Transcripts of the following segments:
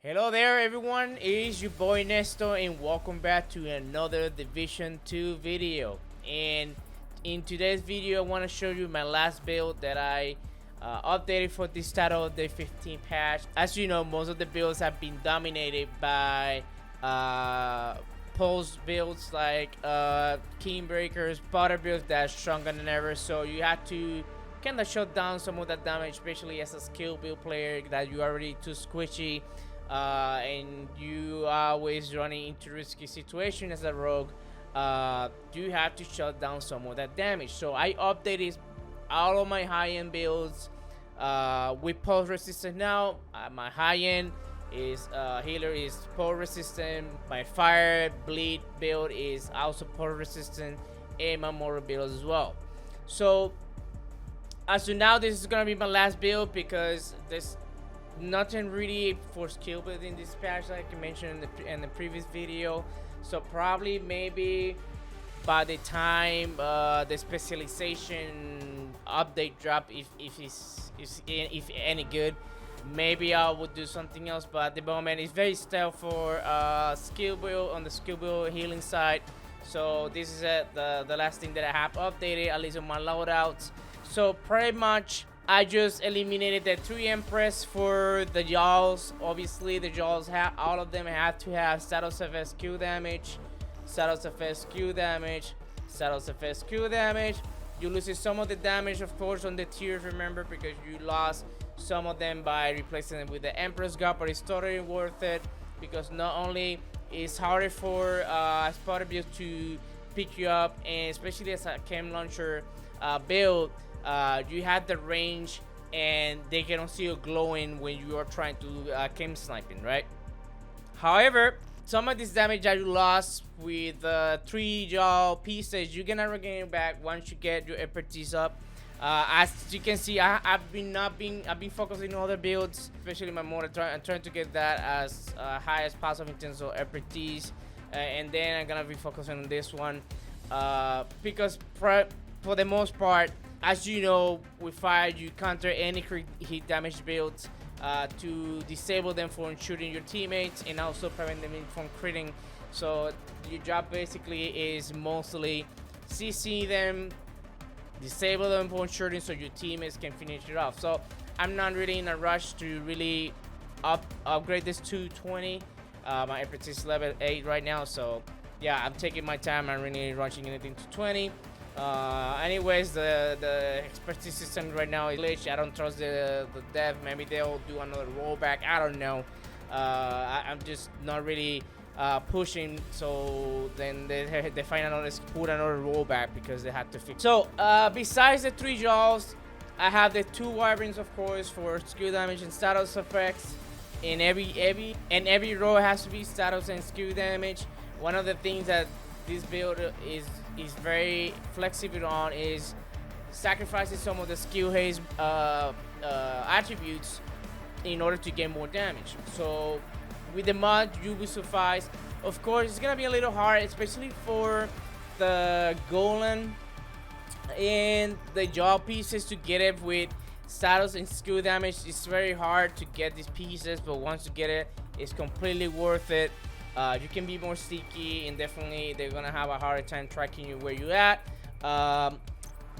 Hello there everyone, it is your boy Nesto and welcome back to another Division 2 video. And in today's video I want to show you my last build that I updated for this title of the 15 patch. As you know, most of the builds have been dominated by pulse builds like king breakers, butter builds that are stronger than ever, so you have to kind of shut down some of that damage, especially as a skill build player that you are already too squishy. And you are always running into risky situation as a rogue. You have to shut down some of that damage. So I updated all of my high-end builds with pulse resistant now. My high-end is healer is pulse resistant. My fire bleed build is also pulse resistant, and my mortar build as well. So as of now, this is gonna be my last build because there's nothing really for skill building this patch, like I mentioned in the previous video. So probably maybe by the time the specialization update drop, if any good, maybe I would do something else. But at the moment it's very stealth for skill build on the skill build healing side. So this is the last thing that I have updated, at least on my loadouts. So pretty much I just eliminated the 3 Empress for the Yaahls. Obviously, the Yaahls all of them have to have status of SQ damage, status of SQ damage, status of SQ damage. You lose some of the damage, of course, on the tiers, remember, because you lost some of them by replacing them with the Empress God, but it's totally worth it because not only is harder for spotter build to pick you up, and especially as a Chem launcher build, you have the range and they cannot see you glowing when you are trying to chem sniping, right? However, some of this damage that you lost with 3 Yaahl pieces, you're gonna regain it back once you get your expertise up. As you can see, I've been focusing on other builds, especially my mortar. I'm trying to get that as high as possible in terms of expertise, and then I'm gonna be focusing on this one because for the most part, as you know, with fire you counter any crit hit damage builds to disable them from shooting your teammates and also prevent them from critting. So your job basically is mostly CC them, disable them from shooting so your teammates can finish it off. So I'm not really in a rush to really upgrade this to 20. My expertise level 8 right now, so yeah, I'm taking my time. I'm really rushing anything to 20. Anyways, the expertise system right now is glitched. I don't trust the dev. Maybe they'll do another rollback, I don't know. I'm just not really pushing, so then they find put another rollback because they had to fix. So besides the 3 Yaahls, I have the 2 wyverns, of course, for skill damage and status effects. In every row has to be status and skill damage. One of the things that this build is very flexible on is sacrificing some of the skill haze attributes in order to get more damage. So with the mod, you will suffice. Of course, it's gonna be a little hard, especially for the golan and the Yaahl pieces, to get it with status and skill damage. It's very hard to get these pieces, but once you get it, it's completely worth it. You can be more sticky, and definitely they're gonna have a harder time tracking you where you at.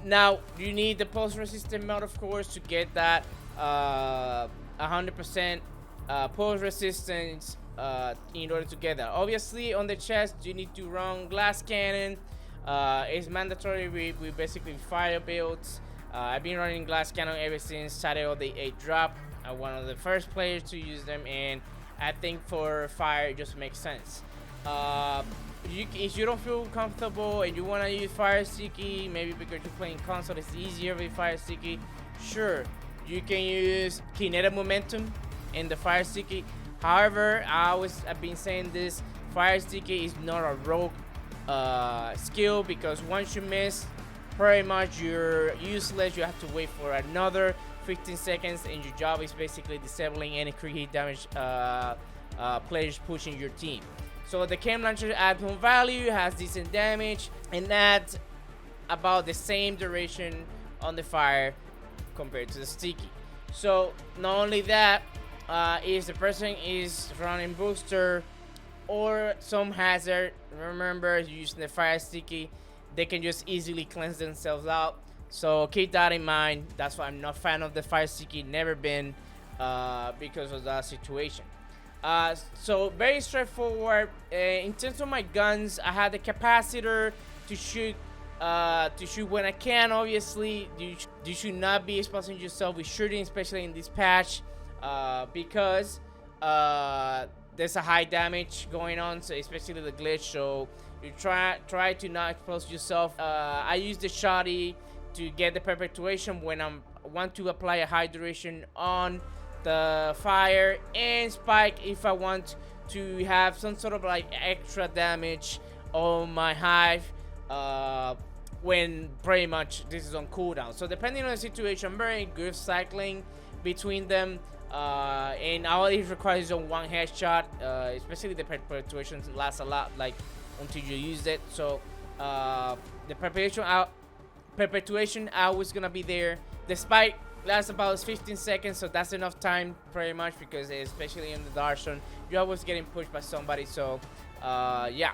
Now you need the pulse resistant mode, of course, to get that 100% pulse resistance in order to get that. Obviously on the chest you need to run glass cannon. It's mandatory with basically fire builds. I've been running glass cannon ever since Saturday of the 8 drop. I'm one of the first players to use them, and I think for fire it just makes sense. If you don't feel comfortable and you want to use fire sticky, maybe because you're playing console it's easier with fire sticky, sure, you can use kinetic momentum in the fire sticky. However, I've been saying this, fire sticky is not a rogue skill, because once you miss, pretty much you're useless. You have to wait for another 15 seconds, and your job is basically disabling any crit hit damage players pushing your team. So the Chem launcher adds more value, has decent damage, and adds about the same duration on the fire compared to the sticky. So not only that, is the person is running booster or some hazard. Remember, using the fire sticky, they can just easily cleanse themselves out. So keep that in mind. That's why I'm not a fan of the fire sticky. Never been, because of that situation. So very straightforward. In terms of my guns, I had the capacitor to shoot when I can. Obviously, you should not be exposing yourself with shooting, especially in this patch, because there's a high damage going on, so especially the glitch. So you try to not expose yourself. I use the shotty to get the perpetuation when I want to apply a high duration on the fire, and spike if I want to have some sort of like extra damage on my hive, when pretty much this is on cooldown. So depending on the situation, I'm very good cycling between them, and all it requires is on one headshot, especially the perpetuations last a lot, like until you use it. So the perpetuation always gonna be there. The spike lasts about 15 seconds, so that's enough time pretty much, because especially in the Darkzone, you're always getting pushed by somebody. So yeah,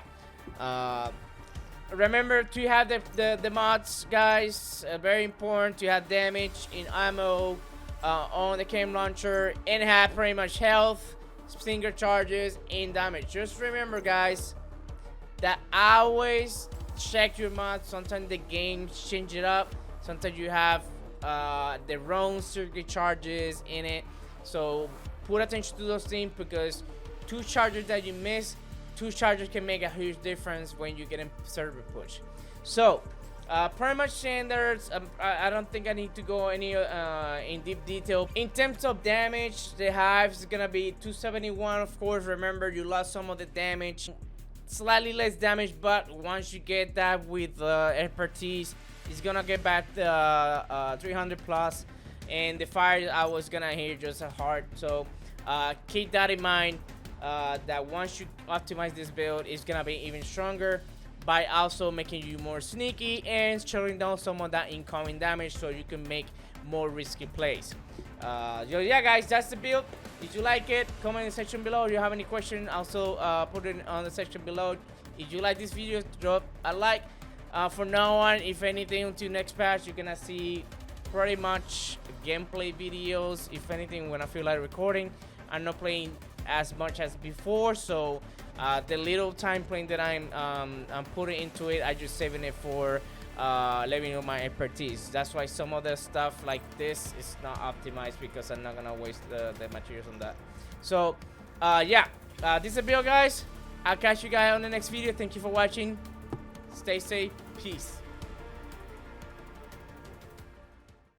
remember to have the mods, guys. Very important to have damage in ammo on the Chem launcher, and have pretty much health, stinger charges, and damage. Just remember, guys, that always check your mods. Sometimes the games change it up. Sometimes you have the wrong circuit charges in it, so put attention to those things, because 2 charges that you miss, 2 charges can make a huge difference when you get in server push. So pretty much standards. I don't think I need to go any in deep detail. In terms of damage, the hive is gonna be 271. Of course, remember you lost some of the damage, slightly less damage, but once you get that with expertise, it's gonna get back the 300 plus, and the fire I was gonna hit just as hard. So keep that in mind, that once you optimize this build, it's gonna be even stronger by also making you more sneaky and shutting down some of that incoming damage, so you can make more risky plays. Yeah, guys, that's the build. Did you like it? Comment in the section below. If you have any question, also put it on the section below. If you like this video, drop a like. For now on, if anything, until next patch, you're gonna see pretty much gameplay videos. If anything, when I feel like recording, I'm not playing as much as before, so the little time playing that I'm putting into it, I just saving it for letting you know my expertise. That's why some of the stuff like this is not optimized, because I'm not gonna waste the materials on that. So yeah, this is a build, guys. I'll catch you guys on the next video. Thank you for watching. Stay safe. Peace.